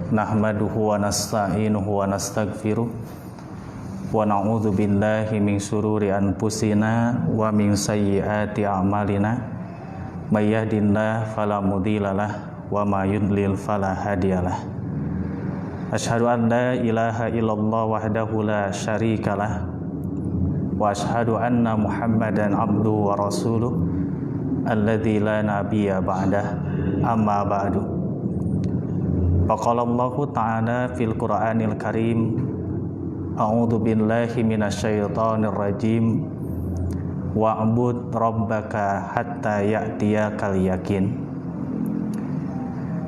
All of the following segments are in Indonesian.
Nahmaduhu wa nasta'inuhu wa nastaghfiruh wa na'udzu billahi min syururi anfusina wa min sayyiati a'malina may yahdihillahu fala mudhillalah wa may yudlil fala hadiyalah. Asyhadu an la ilaha illallah wahdahu la syarikalah wa asyhadu anna Muhammadan abduhu wa rasuluh alladzi la nabiyya ba'dah, amma ba'du. Faqala Allahu ta'ala fil Qur'anil Karim, a'udzu billahi minasyaitonir rajim, wa'bud rabbaka hatta ya'tiyakal yakin.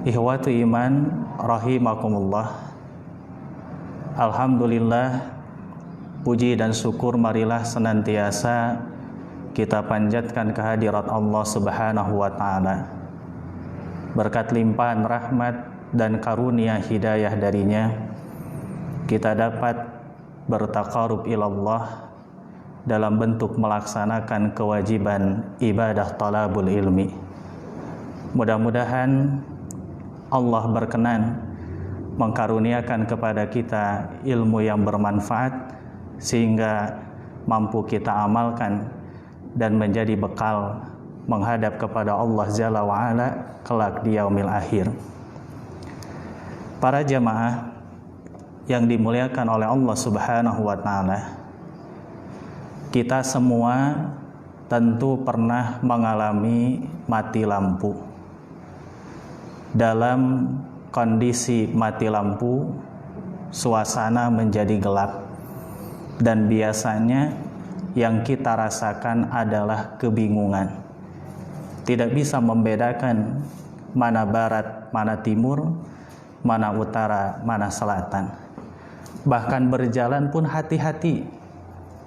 Ikhwatu iman rahimakumullah. Alhamdulillah, puji dan syukur marilah senantiasa kita panjatkan kehadirat Allah Subhanahu wa ta'ala. Berkat limpahan rahmat dan karunia hidayah darinya, kita dapat bertaqarrub ilallah dalam bentuk melaksanakan kewajiban ibadah talabul ilmi. Mudah-mudahan Allah berkenan mengkaruniakan kepada kita ilmu yang bermanfaat sehingga mampu kita amalkan dan menjadi bekal menghadap kepada Allah Jalla wa'ala kelak di yaumil akhir. Para jamaah yang dimuliakan oleh Allah Subhanahu wa ta'ala, kita semua tentu pernah mengalami mati lampu. Dalam kondisi mati lampu, suasana menjadi gelap, dan biasanya yang kita rasakan adalah kebingungan. Tidak bisa membedakan mana barat, mana timur, mana utara, mana selatan. Bahkan berjalan pun hati-hati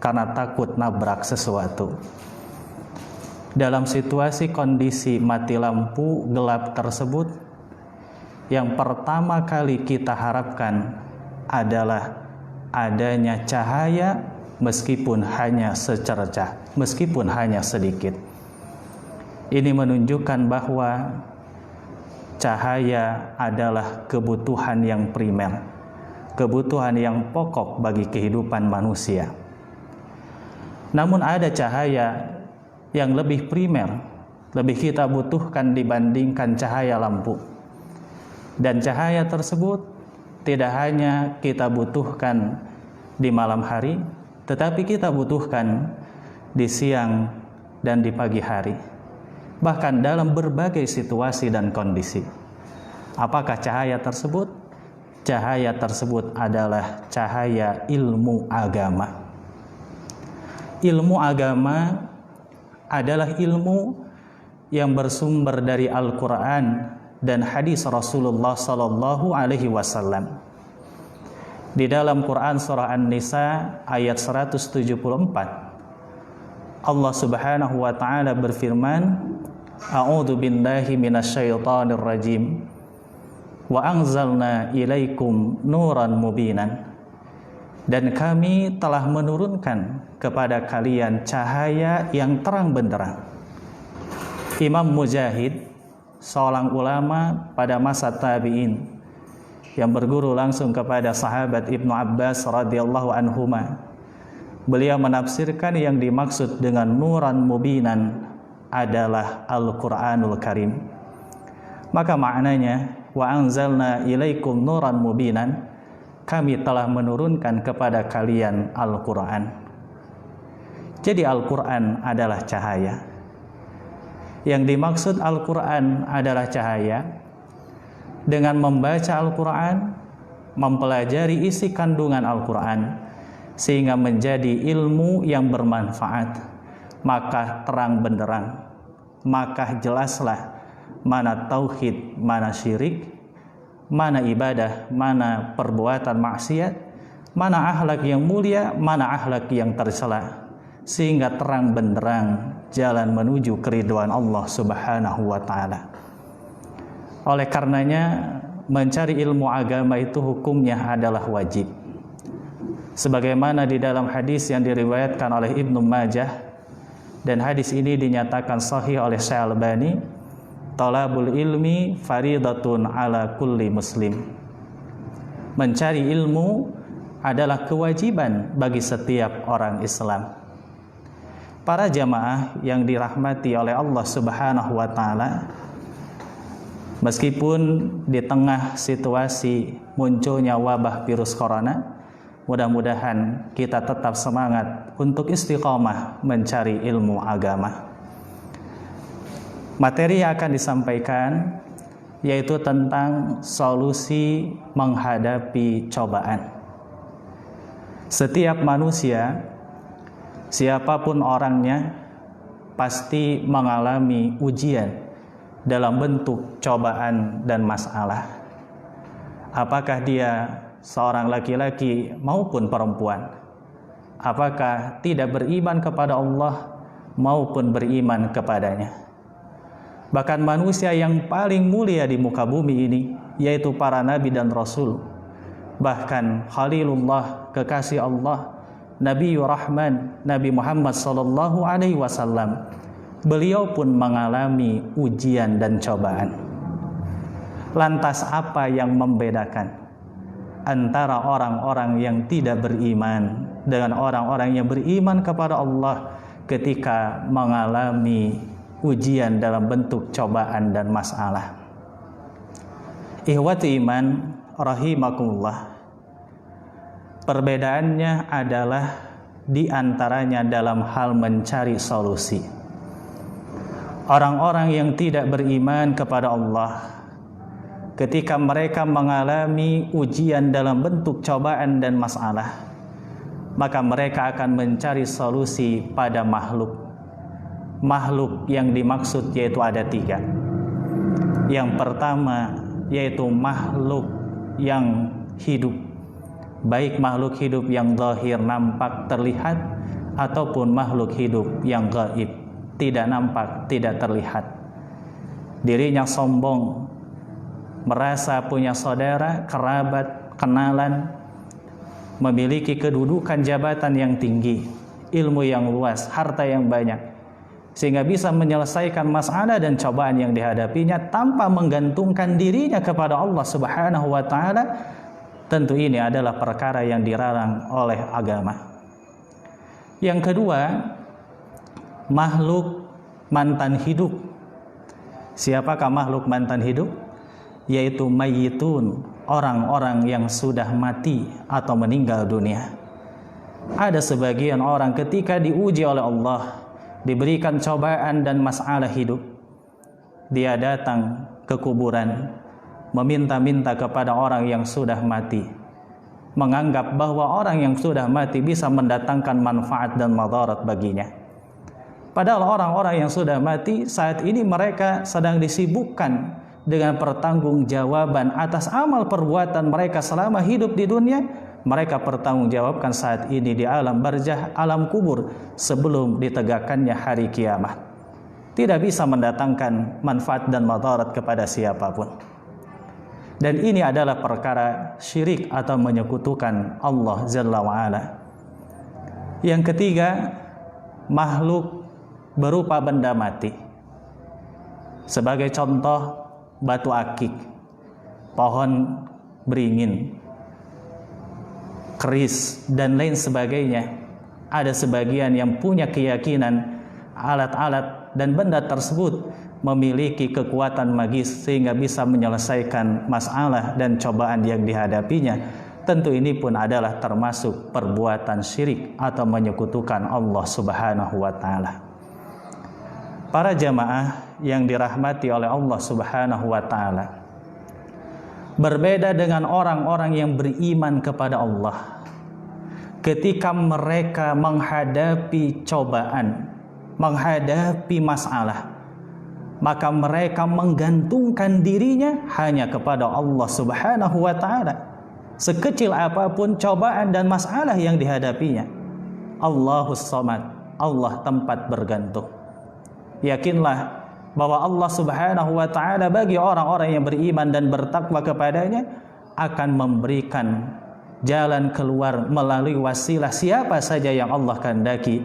karena takut nabrak sesuatu. Dalam situasi kondisi mati lampu gelap tersebut, yang pertama kali kita harapkan adalah adanya cahaya, meskipun hanya secercah, meskipun hanya sedikit. Ini menunjukkan bahwa cahaya adalah kebutuhan yang primer, kebutuhan yang pokok bagi kehidupan manusia. Namun ada cahaya yang lebih primer, lebih kita butuhkan dibandingkan cahaya lampu. Dan cahaya tersebut tidak hanya kita butuhkan di malam hari, tetapi kita butuhkan di siang dan di pagi hari. Bahkan dalam berbagai situasi dan kondisi. Apakah cahaya tersebut? Cahaya tersebut adalah cahaya ilmu agama. Ilmu agama adalah ilmu yang bersumber dari Al-Quran dan hadis Rasulullah Sallallahu Alaihi Wasallam. Di dalam Quran surah An-Nisa ayat 174, Allah Subhanahu wa ta'ala berfirman, a'udzu billahi minasyaitonir rajim wa anzalna ilaikum nuran mubinan. Dan kami telah menurunkan kepada kalian cahaya yang terang benderang. Imam Mujahid, seorang ulama pada masa tabi'in yang berguru langsung kepada sahabat Ibnu Abbas radhiyallahu anhuma, beliau menafsirkan yang dimaksud dengan nuran mubinan adalah Al-Quranul Karim. Maka maknanya, wa anzalna ilaikum nuran mubinan, kami telah menurunkan kepada kalian Al-Quran. Jadi Al-Quran adalah cahaya. Yang dimaksud Al-Quran adalah cahaya. Dengan membaca Al-Quran, mempelajari isi kandungan Al-Quran, sehingga menjadi ilmu yang bermanfaat, maka terang benderang, maka jelaslah mana tauhid, mana syirik, mana ibadah, mana perbuatan maksiat, mana akhlak yang mulia, mana akhlak yang tercela, sehingga terang benderang jalan menuju keridhaan Allah Subhanahu wa ta'ala. Oleh karenanya, mencari ilmu agama itu hukumnya adalah wajib. Sebagaimana di dalam hadis yang diriwayatkan oleh Ibnu Majah, dan hadis ini dinyatakan sahih oleh Syekh Albani, talabul ilmi faridatun ala kulli muslim. Mencari ilmu adalah kewajiban bagi setiap orang Islam. Para jamaah yang dirahmati oleh Allah Subhanahu wa taala, meskipun di tengah situasi munculnya wabah virus corona, mudah-mudahan kita tetap semangat untuk istiqomah mencari ilmu agama. Materi yang akan disampaikan yaitu tentang solusi menghadapi cobaan. Setiap manusia, siapapun orangnya, pasti mengalami ujian dalam bentuk cobaan dan masalah. Apakah dia seorang laki-laki maupun perempuan, apakah tidak beriman kepada Allah maupun beriman kepadanya. Bahkan manusia yang paling mulia di muka bumi ini, yaitu para nabi dan rasul, bahkan Khalilullah, kekasih Allah, Nabi Rahman, Nabi Muhammad sallallahu alaihi wasallam, beliau pun mengalami ujian dan cobaan. Lantas apa yang membedakan antara orang-orang yang tidak beriman dengan orang-orang yang beriman kepada Allah ketika mengalami ujian dalam bentuk cobaan dan masalah? Ikhwati iman rahimakumullah, perbedaannya adalah di antaranya dalam hal mencari solusi. Orang-orang yang tidak beriman kepada Allah, ketika mereka mengalami ujian dalam bentuk cobaan dan masalah, maka mereka akan mencari solusi pada makhluk. Makhluk yang dimaksud yaitu ada 3. Yang pertama yaitu makhluk yang hidup, baik makhluk hidup yang zahir nampak terlihat ataupun makhluk hidup yang gaib, tidak nampak, tidak terlihat. Dirinya sombong, merasa punya saudara, kerabat, kenalan, memiliki kedudukan jabatan yang tinggi, ilmu yang luas, harta yang banyak, sehingga bisa menyelesaikan masalah dan cobaan yang dihadapinya tanpa menggantungkan dirinya kepada Allah Subhanahu wa taala. Tentu ini adalah perkara yang dilarang oleh agama. Yang kedua, makhluk mantan hidup. Siapakah makhluk mantan hidup? Yaitu mayyitun, orang-orang yang sudah mati atau meninggal dunia. Ada sebagian orang ketika diuji oleh Allah, diberikan cobaan dan masalah hidup, dia datang ke kuburan, meminta-minta kepada orang yang sudah mati, menganggap bahwa orang yang sudah mati bisa mendatangkan manfaat dan madarat baginya. Padahal orang-orang yang sudah mati saat ini mereka sedang disibukkan dengan pertanggungjawaban atas amal perbuatan mereka selama hidup di dunia. Mereka pertanggungjawabkan saat ini di alam barzah, alam kubur, sebelum ditegakkannya hari kiamat. Tidak bisa mendatangkan manfaat dan madarat kepada siapapun. Dan ini adalah perkara syirik atau menyekutukan Allah Jalla wa'ala. Yang ketiga, makhluk berupa benda mati. Sebagai contoh, batu akik, pohon beringin, keris, dan lain sebagainya. Ada sebagian yang punya keyakinan alat-alat dan benda tersebut memiliki kekuatan magis sehingga bisa menyelesaikan masalah dan cobaan yang dihadapinya. Tentu ini pun adalah termasuk perbuatan syirik atau menyekutukan Allah Subhanahu wa taala. Para jamaah yang dirahmati oleh Allah Subhanahu wa taala, berbeda dengan orang-orang yang beriman kepada Allah. Ketika mereka menghadapi cobaan, menghadapi masalah, maka mereka menggantungkan dirinya hanya kepada Allah Subhanahu wa taala. Sekecil apapun cobaan dan masalah yang dihadapinya, Allahus Samad, Allah tempat bergantung. Yakinlah bahwa Allah Subhanahu wa taala bagi orang-orang yang beriman dan bertakwa kepadanya akan memberikan jalan keluar melalui wasilah siapa saja yang Allah kehendaki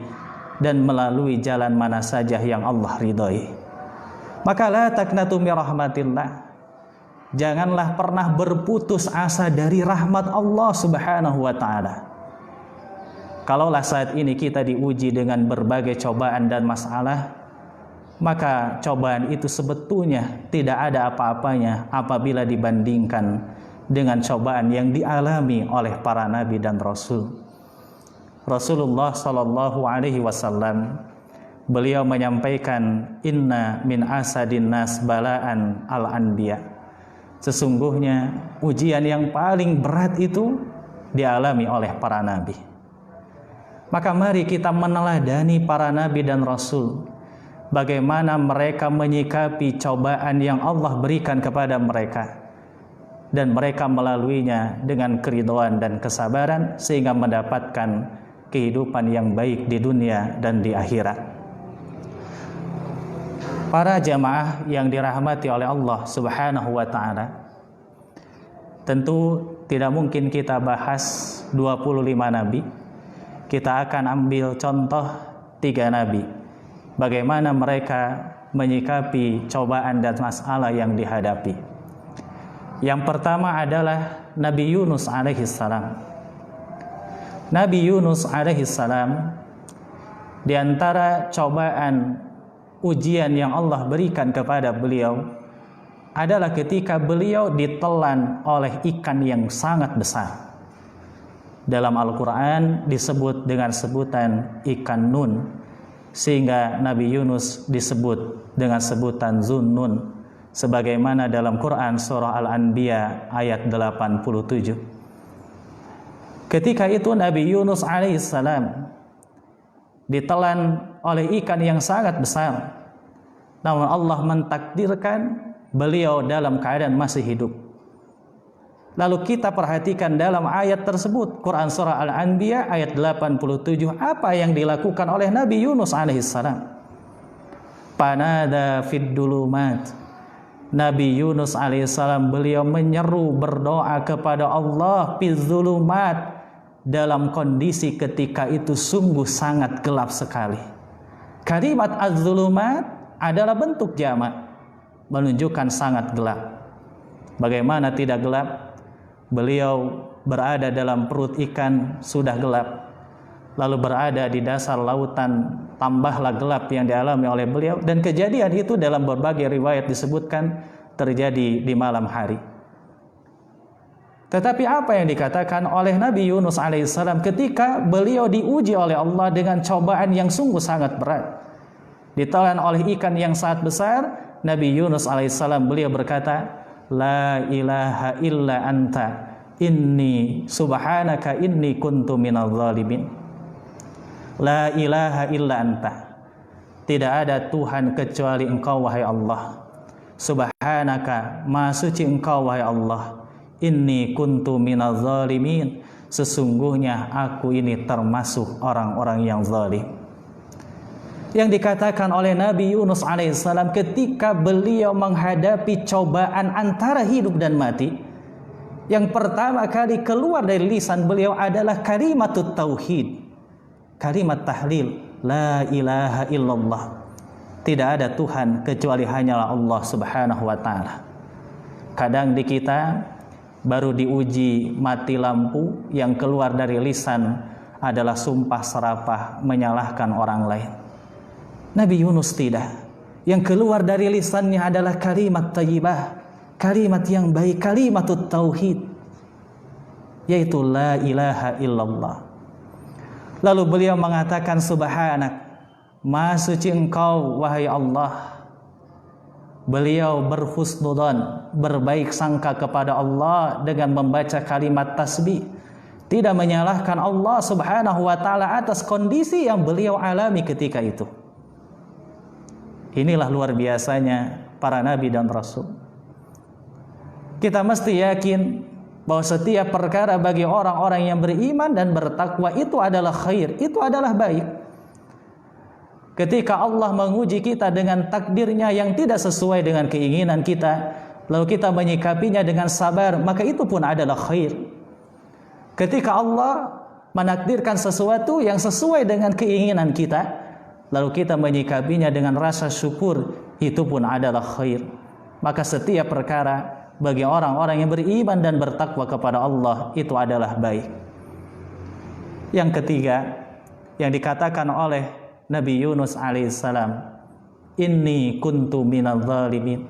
dan melalui jalan mana saja yang Allah ridhoi. Maka la taqnatu min rahmatillah. janganlah pernah berputus asa dari rahmat Allah Subhanahu wa taala. Kalaulah saat ini kita diuji dengan berbagai cobaan dan masalah, maka cobaan itu sebetulnya tidak ada apa-apanya apabila dibandingkan dengan cobaan yang dialami oleh para nabi dan rasul. Rasulullah sallallahu alaihi wasallam beliau menyampaikan, inna min asadin nas balaan al-anbiya. Sesungguhnya ujian yang paling berat itu dialami oleh para nabi. Maka mari kita meneladani para nabi dan rasul, bagaimana mereka menyikapi cobaan yang Allah berikan kepada mereka, dan mereka melaluinya dengan keridhaan dan kesabaran sehingga mendapatkan kehidupan yang baik di dunia dan di akhirat. Para jamaah yang dirahmati oleh Allah Subhanahu wa taala, tentu tidak mungkin kita bahas 25 nabi. Kita akan ambil contoh 3 nabi, bagaimana mereka menyikapi cobaan dan masalah yang dihadapi. Yang pertama adalah Nabi Yunus alaihissalam. Nabi Yunus alaihissalam, di antara cobaan ujian yang Allah berikan kepada beliau adalah ketika beliau ditelan oleh ikan yang sangat besar. Dalam Al-Quran disebut dengan sebutan ikan nun, sehingga Nabi Yunus disebut dengan sebutan Zunnun, sebagaimana dalam Quran surah Al-Anbiya ayat 87. Ketika itu Nabi Yunus alaihissalam ditelan oleh ikan yang sangat besar, namun Allah mentakdirkan beliau dalam keadaan masih hidup. Lalu kita perhatikan dalam ayat tersebut, Quran surah Al-Anbiya ayat 87, apa yang dilakukan oleh Nabi Yunus alaihissalam. Panada fid dulumat. Nabi Yunus alaihissalam beliau menyeru berdoa kepada Allah fid dulumat, dalam kondisi ketika itu sungguh sangat gelap sekali. Kalimat az-zulumat adalah bentuk jamak, menunjukkan sangat gelap. Bagaimana tidak gelap? Beliau berada dalam perut ikan, sudah gelap. Lalu berada di dasar lautan, tambahlah gelap yang dialami oleh beliau. Dan kejadian itu dalam berbagai riwayat disebutkan terjadi di malam hari. Tetapi apa yang dikatakan oleh Nabi Yunus alaihissalam ketika beliau diuji oleh Allah dengan cobaan yang sungguh sangat berat, ditelan oleh ikan yang sangat besar, Nabi Yunus alaihissalam beliau berkata, la ilaha illa anta inni subhanaka inni kuntu minadh dhalimin. La ilaha illa anta, tidak ada Tuhan kecuali Engkau wahai Allah. Subhanaka, maha suci Engkau wahai Allah. Inni kuntu minadh dhalimin, sesungguhnya aku ini termasuk orang-orang yang zalim. Yang dikatakan oleh Nabi Yunus alaihissalam ketika beliau menghadapi cobaan antara hidup dan mati, yang pertama kali keluar dari lisan beliau adalah kalimatut tauhid, kalimat tahlil, la ilaha illallah, tidak ada Tuhan kecuali hanyalah Allah Subhanahu wa taala. Kadang di kita baru diuji mati lampu, yang keluar dari lisan adalah sumpah serapah menyalahkan orang lain. Nabi Yunus tidak. Yang keluar dari lisannya adalah kalimat thayyibah, kalimat yang baik, kalimatut tauhid, yaitu la ilaha illallah. Lalu beliau mengatakan subhanak, maha suci Engkau wahai Allah. Beliau berhusnudzon, berbaik sangka kepada Allah dengan membaca kalimat tasbih, tidak menyalahkan Allah Subhanahu wa taala atas kondisi yang beliau alami ketika itu. Inilah luar biasanya para nabi dan rasul. Kita mesti yakin bahwa setiap perkara bagi orang-orang yang beriman dan bertakwa itu adalah khair, itu adalah baik. Ketika Allah menguji kita dengan takdirnya yang tidak sesuai dengan keinginan kita, lalu kita menyikapinya dengan sabar, maka itu pun adalah khair. Ketika Allah menakdirkan sesuatu yang sesuai dengan keinginan kita, lalu kita menyikapinya dengan rasa syukur, itu pun adalah khair. Maka setiap perkara bagi orang-orang yang beriman dan bertakwa kepada Allah itu adalah baik. Yang ketiga, yang dikatakan oleh Nabi Yunus alaihissalam, inni kuntu minadz zalimin,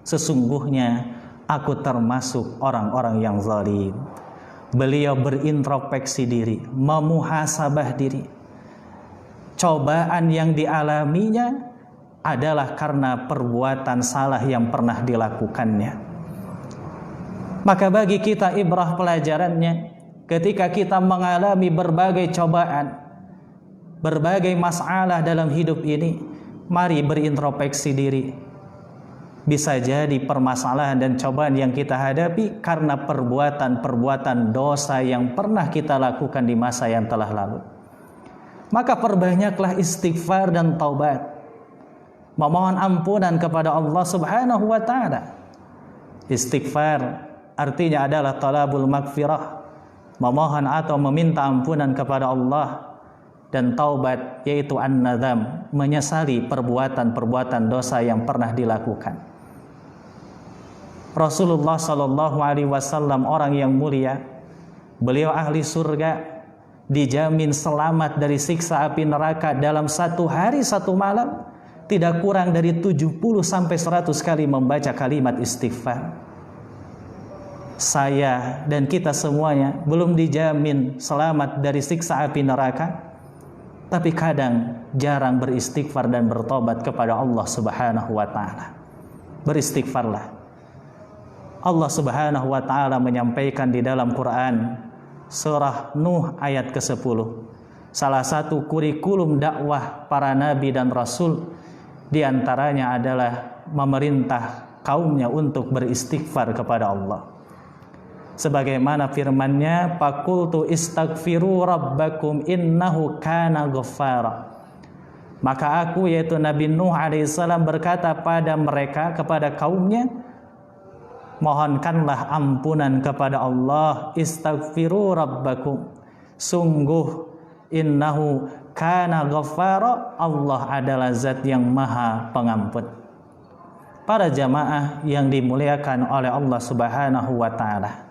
sesungguhnya aku termasuk orang-orang yang zalim. Beliau berintrospeksi diri, memuhasabah diri. Cobaan yang dialaminya adalah karena perbuatan salah yang pernah dilakukannya. Maka bagi kita ibrah pelajarannya, ketika kita mengalami berbagai cobaan, berbagai masalah dalam hidup ini, mari berintrospeksi diri. Bisa jadi permasalahan dan cobaan yang kita hadapi karena perbuatan-perbuatan dosa yang pernah kita lakukan di masa yang telah lalu. Maka perbanyaklah istighfar dan taubat, memohon ampunan kepada Allah Subhanahu wa ta'ala. Istighfar artinya adalah talabul maghfirah, memohon atau meminta ampunan kepada Allah. Dan taubat yaitu an-nadam, menyesali perbuatan-perbuatan dosa yang pernah dilakukan. Rasulullah sallallahu alaihi wasallam orang yang mulia, beliau ahli surga, dijamin selamat dari siksa api neraka dalam 1 hari 1 malam, tidak kurang dari 70 sampai 100 kali membaca kalimat istighfar. Saya dan kita semuanya belum dijamin selamat dari siksa api neraka, tapi kadang jarang beristighfar dan bertobat kepada Allah Subhanahu wa ta'ala. Beristighfarlah. Allah Subhanahu wa ta'ala menyampaikan di dalam Quran surah Nuh ayat ke-10. Salah satu kurikulum dakwah para nabi dan rasul diantaranya adalah memerintah kaumnya untuk beristighfar kepada Allah. Sebagaimana firman-Nya, faqultu istaghfiru rabbakum innahu kana ghaffara. Maka aku, yaitu Nabi Nuh alaihissalam, berkata pada mereka, kepada kaumnya, mohonkanlah ampunan kepada Allah, istaghfiru rabbakum, sungguh innahu kana ghaffara, Allah adalah zat yang maha pengampun. Para jamaah yang dimuliakan oleh Allah Subhanahu wa ta'ala,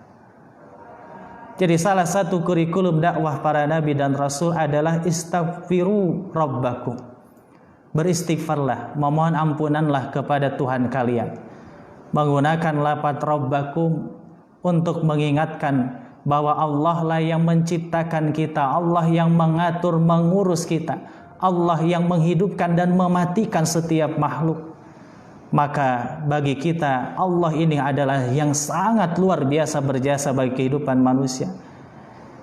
jadi salah satu kurikulum dakwah para nabi dan rasul adalah istaghfiru rabbakum, beristighfarlah, memohon ampunanlah kepada Tuhan kalian. Menggunakan lafaz rabbakum untuk mengingatkan bahwa Allah lah yang menciptakan kita, Allah yang mengatur, mengurus kita, Allah yang menghidupkan dan mematikan setiap makhluk. Maka bagi kita Allah ini adalah yang sangat luar biasa berjasa bagi kehidupan manusia,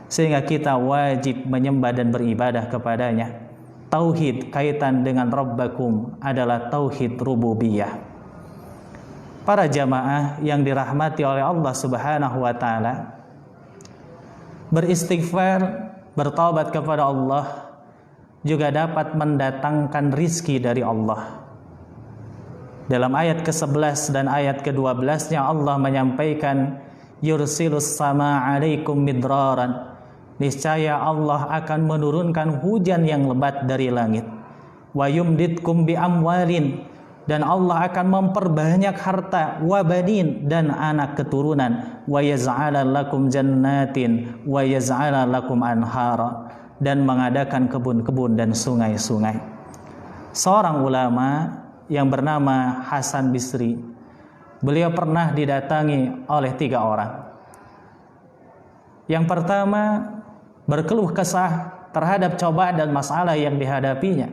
sehingga kita wajib menyembah dan beribadah kepadanya. Tauhid kaitan dengan rabbakum adalah tauhid rububiyah. Para jamaah yang dirahmati oleh Allah Subhanahu wa ta'ala, beristighfar, bertaubat kepada Allah juga dapat mendatangkan rizki dari Allah. Dalam ayat ke-11 dan ayat ke-12-nya Allah menyampaikan, yursilus sama alaikum midraran, niscaya Allah akan menurunkan hujan yang lebat dari langit. Wa yumditkum bi amwalin, dan Allah akan memperbanyak harta, wa banin, dan anak keturunan, wa yaz'ala lakum jannatin wa yaz'ala lakum anhara, dan mengadakan kebun-kebun dan sungai-sungai. Seorang ulama yang bernama Hasan Bisri, beliau pernah didatangi oleh 3 orang. Yang pertama, berkeluh kesah terhadap cobaan dan masalah yang dihadapinya.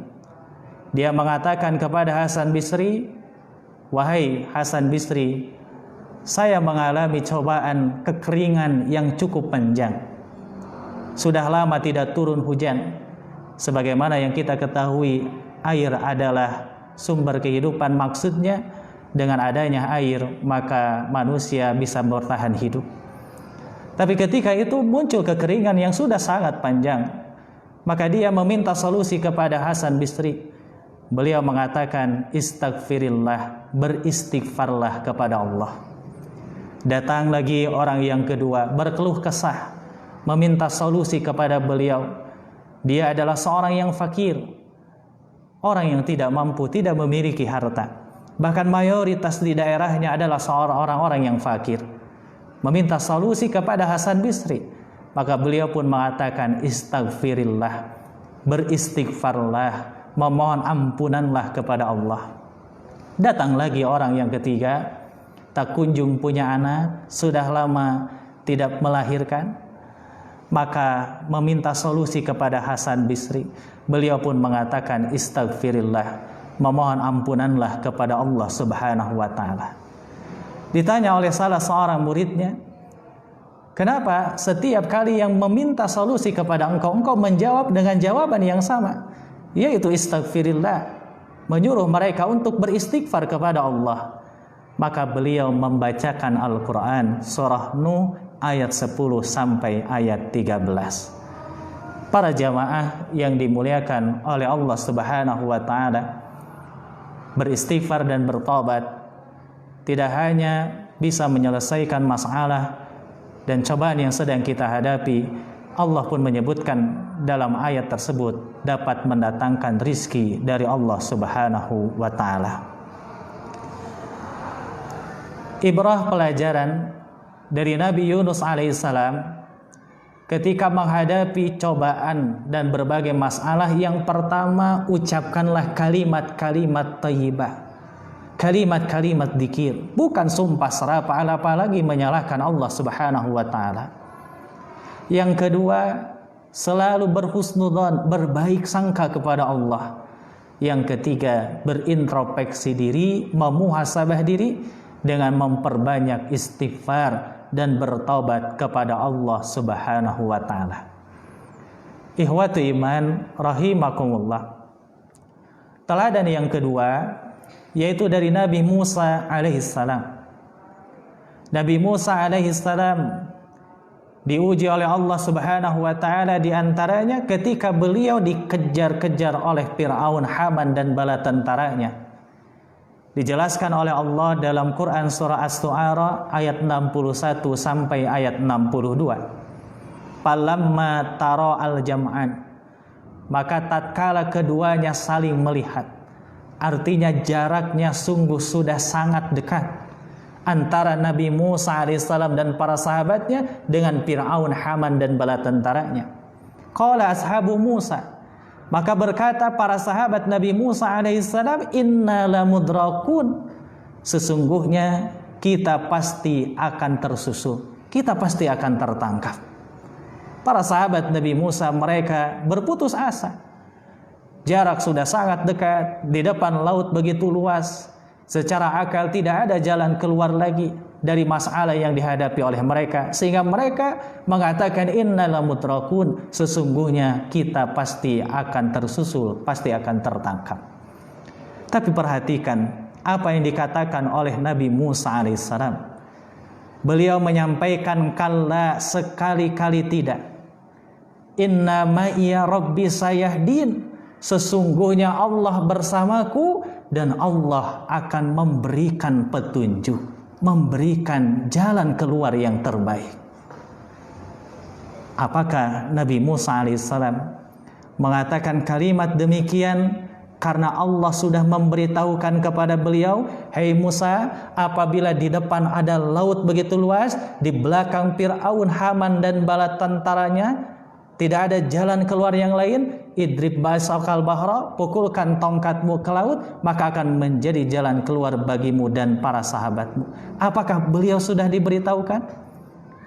Dia mengatakan kepada Hasan Bisri, wahai Hasan Bisri, saya mengalami cobaan kekeringan yang cukup panjang. Sudah lama tidak turun hujan. Sebagaimana yang kita ketahui, air adalah sumber kehidupan, maksudnya dengan adanya air maka manusia bisa bertahan hidup. Tapi ketika itu muncul kekeringan yang sudah sangat panjang, maka dia meminta solusi kepada Hasan Bisri. Beliau mengatakan, istaghfirillah, beristighfarlah kepada Allah. Datang lagi orang yang kedua, berkeluh kesah, meminta solusi kepada beliau. Dia adalah seorang yang fakir, orang yang tidak mampu, tidak memiliki harta. bahkan mayoritas di daerahnya adalah orang-orang yang fakir, meminta solusi kepada Hasan Bisri. Maka beliau pun mengatakan, istaghfirillah, beristighfarlah, memohon ampunanlah kepada Allah. Datang lagi orang yang ketiga, tak kunjung punya anak, sudah lama tidak melahirkan, maka meminta solusi kepada Hasan Bisri. Beliau pun mengatakan, istaghfirillah, memohon ampunanlah kepada Allah Subhanahu wa ta'ala. Ditanya oleh salah seorang muridnya, kenapa setiap kali yang meminta solusi kepada engkau menjawab dengan jawaban yang sama, yaitu istaghfirillah, menyuruh mereka untuk beristighfar kepada Allah. Maka beliau membacakan Al-Quran surah Nuh ayat 10 sampai ayat 13. Para jamaah yang dimuliakan oleh Allah Subhanahu wa ta'ala, beristighfar dan bertobat tidak hanya bisa menyelesaikan masalah dan cobaan yang sedang kita hadapi, Allah pun menyebutkan dalam ayat tersebut dapat mendatangkan rizki dari Allah Subhanahu wa ta'ala. Ibrah pelajaran dari Nabi Yunus alaihissalam ketika menghadapi cobaan dan berbagai masalah. Yang pertama, ucapkanlah kalimat-kalimat thayyibah, kalimat-kalimat dzikir, bukan sumpah serapah, apalagi menyalahkan Allah Subhanahu wa ta'ala. Yang kedua, selalu berhusnudzon, berbaik sangka kepada Allah. Yang ketiga, berintrospeksi diri, memuhasabah diri dengan memperbanyak istighfar dan bertaubat kepada Allah Subhanahu wa ta'ala. Ikhwatu iman rahimakumullah. Teladan yang kedua yaitu dari Nabi Musa alaihissalam. Nabi Musa alaihissalam diuji oleh Allah Subhanahu wa ta'ala, diantaranya ketika beliau dikejar-kejar oleh Fir'aun, Haman dan bala tentaranya. Dijelaskan oleh Allah dalam Quran surah As-Su'ara ayat 61 sampai ayat 62. Falamma tara al-jam'an, maka tatkala keduanya saling melihat, artinya jaraknya sungguh sudah sangat dekat antara Nabi Musa alaihissalam dan para sahabatnya dengan Fir'aun, Haman dan bala tentaranya. Qala ashabu Musa, maka berkata para sahabat Nabi Musa alaihissalam, inna lamudrakun, sesungguhnya kita pasti akan tersusul, kita pasti akan tertangkap. Para sahabat Nabi Musa mereka berputus asa. Jarak sudah sangat dekat, di depan laut begitu luas, secara akal tidak ada jalan keluar lagi dari masalah yang dihadapi oleh mereka, sehingga mereka mengatakan inna lamudrakun, sesungguhnya kita pasti akan tersusul, pasti akan tertangkap. Tapi perhatikan apa yang dikatakan oleh Nabi Musa alaihissalam. Beliau menyampaikan, kalla, sekali-kali tidak. Inna ma'iya rabbi sayahdin, sesungguhnya Allah bersamaku dan Allah akan memberikan petunjuk, memberikan jalan keluar yang terbaik. Apakah Nabi Musa alaihissalam mengatakan kalimat demikian karena Allah sudah memberitahukan kepada beliau, "Hei Musa, apabila di depan ada laut begitu luas, di belakang Fir'aun, Haman dan bala tentaranya, tidak ada jalan keluar yang lain, idrib basakal bahra, pukulkan tongkatmu ke laut, maka akan menjadi jalan keluar bagimu dan para sahabatmu." Apakah beliau sudah diberitahukan?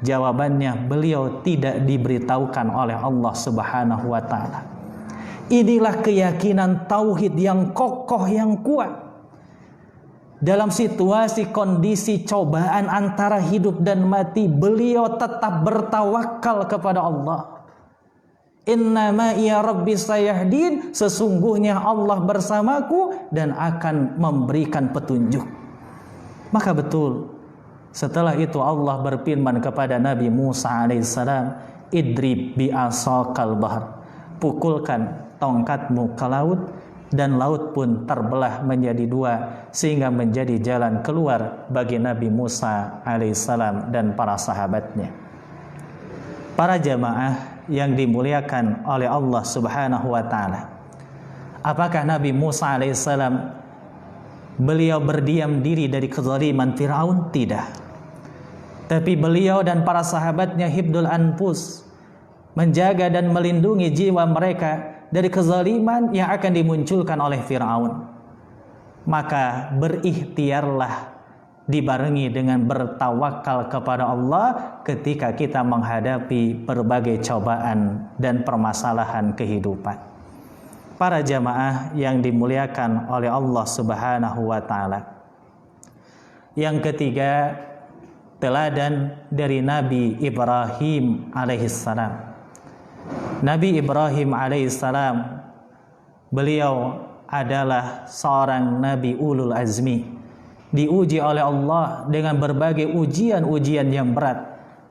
Jawabannya, beliau tidak diberitahukan oleh Allah Subhanahu wa ta'ala. Inilah keyakinan tauhid yang kokoh, yang kuat. Dalam situasi kondisi cobaan antara hidup dan mati, beliau tetap bertawakal kepada Allah. Inna ma'iya rabbi sayahdin, sesungguhnya Allah bersamaku dan akan memberikan petunjuk. Maka betul, setelah itu Allah berfirman kepada Nabi Musa alaihissalam, idrib bi'asakal bahr, pukulkan tongkatmu ke laut, dan laut pun terbelah menjadi dua sehingga menjadi jalan keluar bagi Nabi Musa alaihissalam dan para sahabatnya. Para jamaah yang dimuliakan oleh Allah Subhanahu wa ta'ala, apakah Nabi Musa alaihissalam beliau berdiam diri dari kezaliman Fir'aun? Tidak. Tapi beliau dan para sahabatnya hibdul anfus, menjaga dan melindungi jiwa mereka dari kezaliman yang akan dimunculkan oleh Fir'aun. Maka berikhtiarlah dibarengi dengan bertawakal kepada Allah ketika kita menghadapi berbagai cobaan dan permasalahan kehidupan. Para jamaah yang dimuliakan oleh Allah Subhanahu wa taala. Yang ketiga, teladan dari Nabi Ibrahim alaihissalam. Nabi Ibrahim alaihissalam, beliau adalah seorang nabi ulul azmi, diuji oleh Allah dengan berbagai ujian-ujian yang berat,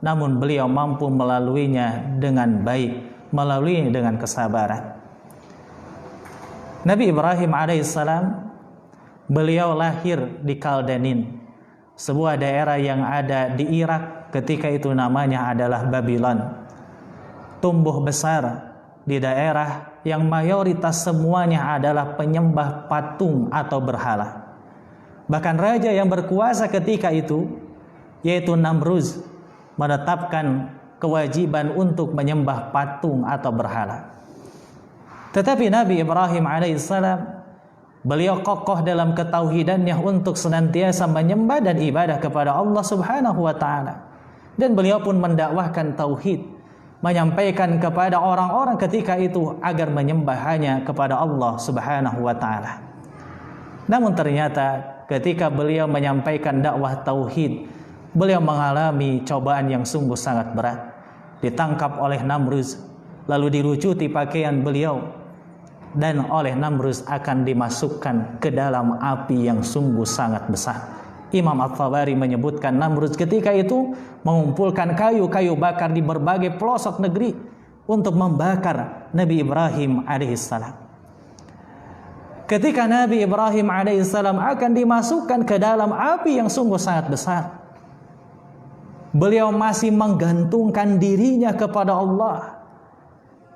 namun beliau mampu melaluinya dengan baik, melaluinya dengan kesabaran. Nabi Ibrahim alaihissalam, beliau lahir di Kaldanin, sebuah daerah yang ada di Irak, ketika itu namanya adalah Babylon. Tumbuh besar di daerah yang mayoritas semuanya adalah penyembah patung atau berhala. Bahkan raja yang berkuasa ketika itu, yaitu Namruz, menetapkan kewajiban untuk menyembah patung atau berhala. Tetapi Nabi Ibrahim alaihissalam, beliau kokoh dalam ketauhidannya untuk senantiasa menyembah dan ibadah kepada Allah Subhanahu wa taala. Dan beliau pun mendakwahkan tauhid, menyampaikan kepada orang-orang ketika itu agar menyembah hanya kepada Allah Subhanahu wa taala. Namun ternyata ketika beliau menyampaikan dakwah tauhid, beliau mengalami cobaan yang sungguh sangat berat. Ditangkap oleh Namruz, lalu dilucuti pakaian beliau, dan oleh Namruz akan dimasukkan ke dalam api yang sungguh sangat besar. Imam At-Tabari menyebutkan Namruz ketika itu mengumpulkan kayu-kayu bakar di berbagai pelosok negeri untuk membakar Nabi Ibrahim alaihissalam. Ketika Nabi Ibrahim alaihissalam akan dimasukkan ke dalam api yang sungguh sangat besar, beliau masih menggantungkan dirinya kepada Allah,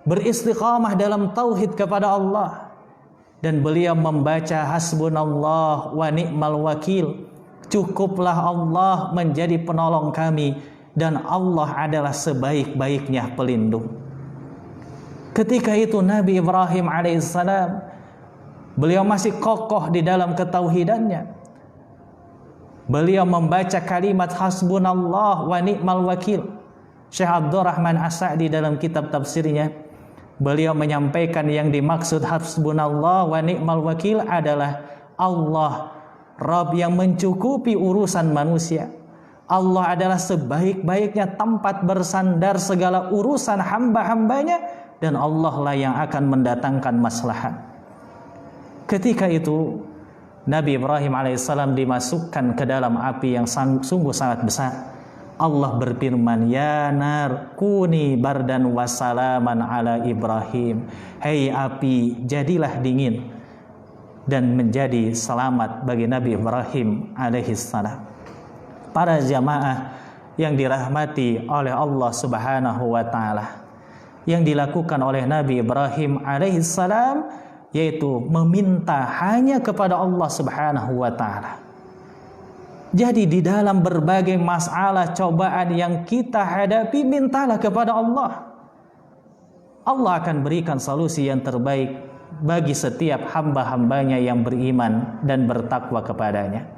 beristiqamah dalam tauhid kepada Allah, dan beliau membaca hasbunallah wa ni'mal wakil, cukuplah Allah menjadi penolong kami dan Allah adalah sebaik-baiknya pelindung. Ketika itu Nabi Ibrahim alaihissalam, beliau masih kokoh di dalam ketauhidannya. Beliau membaca kalimat hasbunallah wa ni'mal wakil. Syekh Abdurrahman As-Sa'di dalam kitab tafsirnya, beliau menyampaikan yang dimaksud hasbunallah wa ni'mal wakil adalah Allah, Rabb yang mencukupi urusan manusia. Allah adalah sebaik-baiknya tempat bersandar segala urusan hamba-hambanya, dan Allah lah yang akan mendatangkan maslahat. Ketika itu Nabi Ibrahim alaihissalam dimasukkan ke dalam api yang sungguh sangat besar. Allah berfirman, ya nar kuni bardan wassalaman ala Ibrahim. Hei api, jadilah dingin dan menjadi selamat bagi Nabi Ibrahim alaihissalam. Para jamaah yang dirahmati oleh Allah Subhanahu wa taala, yang dilakukan oleh Nabi Ibrahim alaihissalam yaitu meminta hanya kepada Allah Subhanahu wa taala. Jadi di dalam berbagai masalah cobaan yang kita hadapi, mintalah kepada Allah. Allah akan berikan solusi yang terbaik bagi setiap hamba-hambanya yang beriman dan bertakwa kepadanya.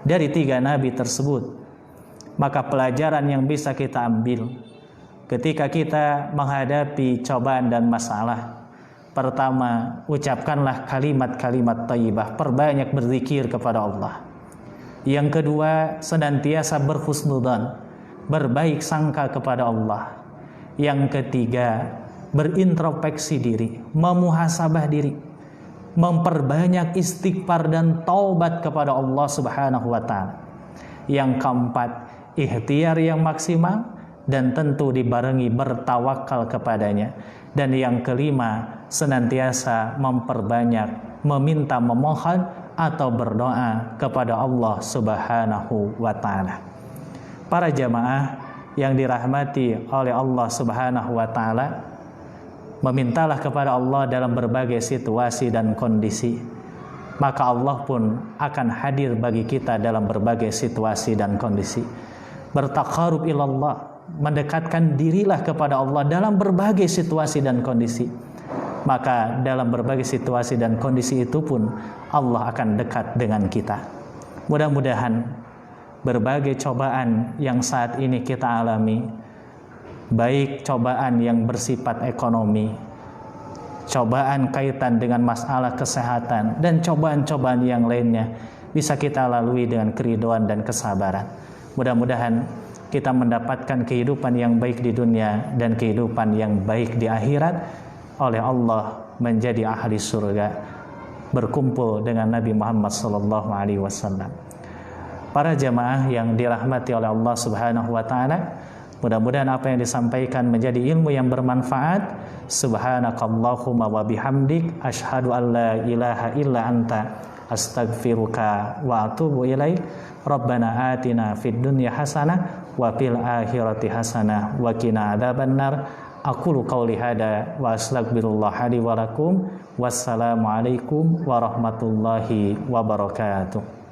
Dari 3 nabi tersebut, maka pelajaran yang bisa kita ambil ketika kita menghadapi cobaan dan masalah, pertama, ucapkanlah kalimat-kalimat thayyibah, perbanyak berzikir kepada Allah. Yang kedua, senantiasa berhusnudzan, berbaik sangka kepada Allah. Yang ketiga, berintrospeksi diri, memuhasabah diri, memperbanyak istighfar dan taubat kepada Allah Subhanahu wa taala. Yang keempat, ikhtiar yang maksimal dan tentu dibarengi bertawakal kepadanya. Dan yang kelima, senantiasa memperbanyak meminta, memohon atau berdoa kepada Allah Subhanahu wa taala. Para jamaah yang dirahmati oleh Allah Subhanahu wa taala, memintalah kepada Allah dalam berbagai situasi dan kondisi. maka Allah pun akan hadir bagi kita dalam berbagai situasi dan kondisi. Bertaqarrub ilallah, mendekatkan dirilah kepada Allah dalam berbagai situasi dan kondisi. Maka dalam berbagai situasi dan kondisi itu pun Allah akan dekat dengan kita. Mudah-mudahan berbagai cobaan yang saat ini kita alami, baik cobaan yang bersifat ekonomi, cobaan kaitan dengan masalah kesehatan, dan cobaan-cobaan yang lainnya bisa kita lalui dengan keridhaan dan kesabaran. Mudah-mudahan kita mendapatkan kehidupan yang baik di dunia dan kehidupan yang baik di akhirat, oleh Allah menjadi ahli surga, berkumpul dengan Nabi Muhammad SAW. Para jamaah yang dirahmati oleh Allah Subhanahu wa taala, mudah-mudahan apa yang disampaikan menjadi ilmu yang bermanfaat. Subhanakallahumma wa bihamdik, asyhadu an la ilaha illa anta, astaghfiruka wa atubu ilaik. Rabbana atina fid dunya hasanah wa fil akhirati hasanah wa qina adzabannar. Aqulu qauli hada wa astaghfirullah li wa lakum. Wassalamu alaikum warahmatullahi wabarakatuh.